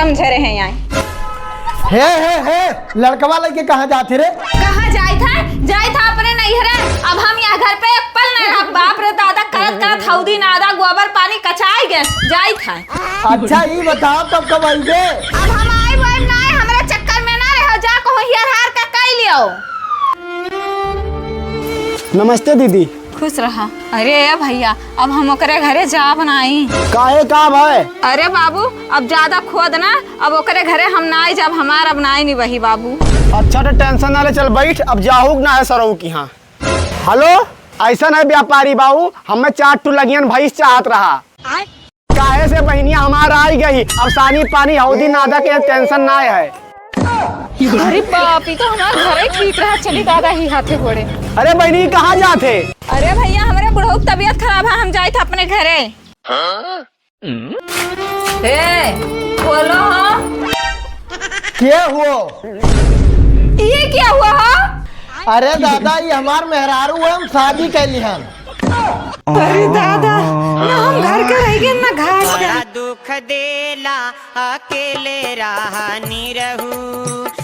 समझ रहे हैं। हे लड़कवा लेके कहाँ जाते रे? कहाँ जाए था अपने नैहरे। अब हम यहाँ घर पे एक पल नहीं रह। बाप रे दादा करत करत हौदी नादा गोबर पानी कचाई गए जाए था। अच्छा ये बताओ तब कब आएंगे? अब हम आए वही ना हमारे चक्कर में ना रहो। जा कहो हियर हार का कई लियो। नमस्ते दीदी। खुश रहा। अरे भैया अब हम ओकरे घरे जा बनाई। काहे काम है? अरे बाबू अब ज्यादा खोद ना। अब ओकरे घरे हम ना आई जब हमारा बनाई नहीं वही बाबू। अच्छा तो टेंशन ना ले, चल बैठ। अब जाहू ना है सरऊ की। हाँ हेलो, ऐसा है व्यापारी बाबू, हमें 4 टू लगियन भैंस चाहत रहा। काहे से बहनिया हमारा आई गई। अब सानी पानी हौदी नादा के टेंशन ना है। अरे बाप ही तो हमारा घर ही ठीक रहा। चली दादा ही हाथे घोड़े। अरे बहनी कहाँ जाते? अरे भैया हमारे बुढ़ऊ की तबीयत खराब है। हम जाए थे अपने घरे। बोलो हाँ। क्या हुआ? ये क्या हुआ हा? अरे दादा ये हमार मेहरारू है, हम शादी कैली हम। अरे दादा ना हम घर के रह गए ना घास के। दुख देला अकेले रहा नी रहू।